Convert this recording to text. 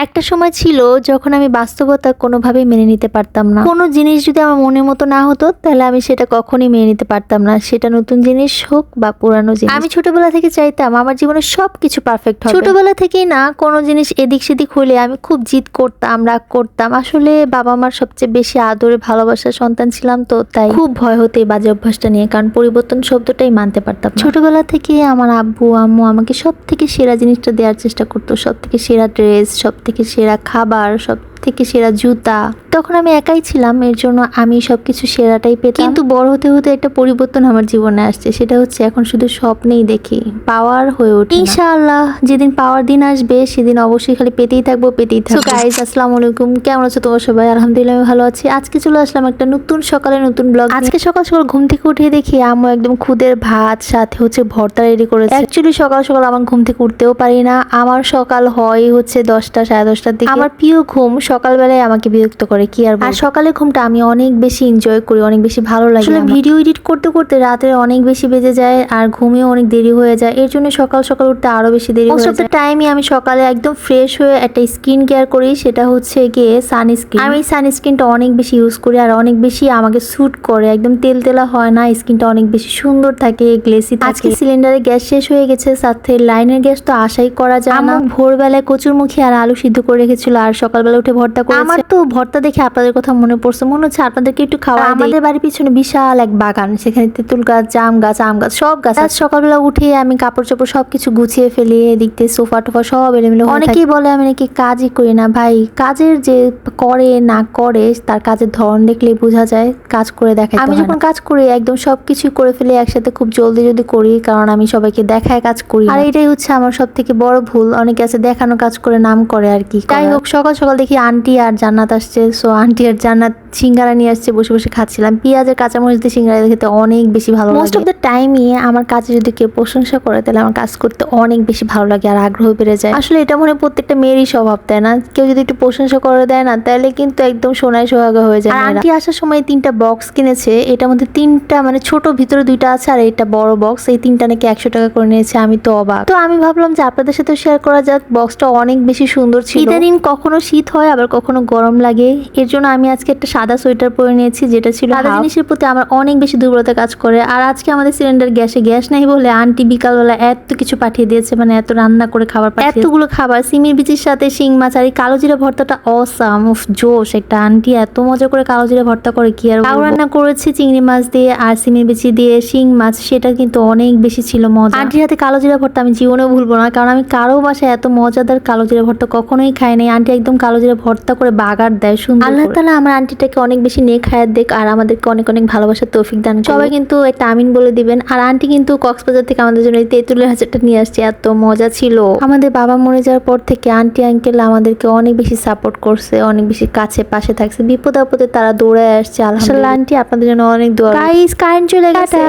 একটা সময় ছিল যখন আমি বাস্তবতা কোনোভাবেই মেনে নিতে পারতাম না। কোনো জিনিস যদি আমার মনের মতো না হতো তাহলে আমি সেটা কখনোই মেনে নিতে পারতাম না, সেটা নতুন জিনিস হোক বা পুরানো জিনিস। আমি ছোটবেলা থেকে চাইতাম আমার জীবনে সবকিছু পারফেক্ট হবে। ছোটবেলা থেকেই না কোনো জিনিস এদিক সেদিক হলে আমি খুব জিদ করতাম, রাগ করতাম। আসলে বাবা মার সবচেয়ে বেশি আদরে ভালোবাসার সন্তান ছিলাম, তো তাই খুব ভয় হতো এই বাজে অভ্যাসটা নিয়ে, কারণ পরিবর্তন শব্দটাই মানতে পারতাম না। ছোটবেলা থেকে আমার আব্বু আম্মু আমাকে সব থেকে সেরা জিনিসটা দেওয়ার চেষ্টা করতো, সব থেকে সেরা ড্রেস, সব থেকে সেরা খাবার, সব থেকে সেরা জুতা। তখন আমি একাই ছিলাম, এর জন্য আমি সবকিছু সেরাটাই পেতাম। কিন্তু বড় হতে হতে একটা পরিবর্তন আমার জীবনে আসছে, সেটা হচ্ছে এখন শুধু স্বপ্নেই দেখি, পাওয়ার হয়ে ওঠে। ইনশাআল্লাহ যেদিন পাওয়ার দিন আসবে সেদিন অবশ্যই খালি পেতেই থাকবো, পেতেই থাকবো। সো গাইস, আসসালামু আলাইকুম, কেমন আছো তোমরা সবাই? আলহামদুলিল্লাহ আমি ভালো আছি। আজকে চলে আসলাম একটা নতুন সকালে নতুন ব্লগ। আজকে সকাল সকাল ঘুম থেকে উঠে দেখি আম্মু একদম খুদের ভাত সাথে হচ্ছে ভর্তা রেডি করেছে। অ্যাকচুয়ালি সকাল সকাল আমার ঘুম থেকে উঠতেও পারি না, আমার সকাল হয় হচ্ছে 10টা সাড়ে 10টার দিকে। আমার প্রিয় ঘুম সকালবেলায় আমাকে বিরক্ত করে, কি আর সকালে ঘুমটা আমি অনেক বেশি এনজয় করি, অনেক বেশি ভালো লাগে। আসলে ভিডিও এডিট করতে করতে রাতে অনেক বেশি বেজে যায় আর ঘুমিয়ে অনেক দেরি হয়ে যায়, এর জন্য সকাল সকাল উঠতে আরো বেশি দেরি হয়ে যায়। টাইমই আমি সকালে একদম ফ্রেশ হয়ে একটা স্কিন কেয়ার করি, সেটা হচ্ছে গিয়ে সানস্ক্রিন। আমি সানস্ক্রিনটা অনেক বেশি ইউজ করি আর অনেক বেশি আমাকে স্যুট করে, একদম তেল তেলা হয় না, স্কিনটা অনেক বেশি সুন্দর থাকে, গ্লেসি থাকে। আজকে সিলিন্ডারে গ্যাস শেষ হয়ে গেছে, সাথে লাইনের গ্যাস তো আশাই করা যায় না। ভোরবেলায় কচুরমুখী আর আলু সিদ্ধ করে রেখেছিল আর সকালবেলা উঠে ভর্তা করেছে। আমার তো ভর্তা দেখে আপনাদের কথা মনে পড়ছে, মনে হচ্ছে আপনাদেরকে একটু খাওয়া। আমাদের বাড়ির পিছনে বিশাল এক বাগান, সেখানে তেঁতুল গাছ, জাম গাছ, আম গাছ, সব গাছ। সকালবেলা উঠে আমি কাপড় চোপড় সবকিছু গুছিয়ে ফেলি, এদিক দিয়ে সোফা টোফা সব এলোমেলো। অনেকেই বলে আমি নাকি কাজই করি না। ভাই, কাজের যে করে না করে তার কাজের ধরন দেখলে বোঝা যায়, কাজ করে দেখায়। আমি যখন কাজ করি একদম সবকিছু করে ফেলি একসাথে, খুব জলদি যদি করি, কারণ আমি সবাইকে দেখায় কাজ করি। আর এটাই হচ্ছে আমার সব থেকে বড় ভুল। অনেকে আছে দেখানো কাজ করে নাম করে আর কি। যাই হোক, সকাল সকাল দেখি আন্টি আর জান্নাত আসছে। সো আন্টি আর জান্নাত সিঙ্গারা নিয়ে আসছে, বসে বসে খাচ্ছিলাম। পেঁয়াজের কাঁচামরিচ দিয়ে সিঙ্গারা খেতে অনেক বেশি ভালো লাগে। মোস্ট অফ দ্য টাইমই আমার কাজে যদি কেউ প্রশংসা করে তাহলে আমার কাজ করতে অনেক বেশি ভালো লাগে আর আগ্রহ বেড়ে যায়। আসলে এটা মনে হয় প্রত্যেকটা মেয়েরই স্বভাব, তাই না? কেউ যদি একটু প্রশংসা করে দেয় না, তাহলে কিন্তু একদম সোনায় সোহাগা হয়ে যায়। আন্টি আসার সময় 3টা বক্স কিনেছে, এটার মধ্যে 3টা মানে ছোট, ভিতরে 2টা আছে আর এটা বড় বক্স। এই 3টা নাকি 100 টাকা করে নিয়েছে, আমি তো অবাক। তো আমি ভাবলাম যে আপনাদের সাথে শেয়ার করা যাক। বক্সটা অনেক বেশি সুন্দর ছিল। ইদানিং কখনো শীত হয় আবার কখনো গরম লাগে, এর জন্য আমি আজকে একটা সাদা সোয়েটার পরে নিয়েছি, যেটা ছিল সাদা জিনিসের প্রতি আমার অনেক বেশি দুর্বলতা কাজ করে। আর আজকে আমাদের সিলিন্ডার গ্যাস নাই বলে আন্টি বিকালবেলা এত কিছু পাঠিয়ে দিয়েছে, মানে এত রান্না করে খাবার পাঠিয়েছে, এতগুলো খাবার, সিমের বিচির সাথে শিং মাছ আর এই কালো জিরা ভর্তাটা অসাম, উফ জোশ একটা। আন্টি এত মজা করে কালো জিরা ভর্তা করে, কি আর বলবো। রান্না করেছি চিংড়ি মাছ দিয়ে আর সিমের বিচি দিয়ে শিং মাছ, সেটা কিন্তু অনেক বেশি ছিল মজা। আন্টির হাতে কালো জিরা ভর্তা আমি জীবনেও ভুলবো না, কারণ আমি কারো বাসায় এত মজাদার কালো জিরা ভর্তা কখনোই খাই নাই। আন্টি একদম কালো জিরা ভর্তা করে বাগার দেয় সুন্দর। আল্লাহ তাআলা আমার আন্টিটাকে অনেক বেশি নেক হায়াত দেখ আর আমাদেরকে অনেক অনেক ভালোবাসার তৌফিক দান। সবাই কিন্তু একটা আমিন বলে দিবেন। আর আন্টি কিন্তু কক্সবাজার থেকে আমাদের জন্য এই তেঁতুলের আচারটা নিয়ে আসছে, এত মজা ছিল। আমাদের বাবা মরে যাওয়ার পর থেকে আন্টি আঙ্কেল আমাদেরকে অনেক বেশি সাপোর্ট করছে, অনেক বেশি কাছে পাশে থাকছে, বিপদে আপদে তারা দৌড়ে আসছে। আলহামদুলিল্লাহ আন্টি, আপনাদের জন্য অনেক দোয়া। গাইস, কারেন্ট চলে গেছে।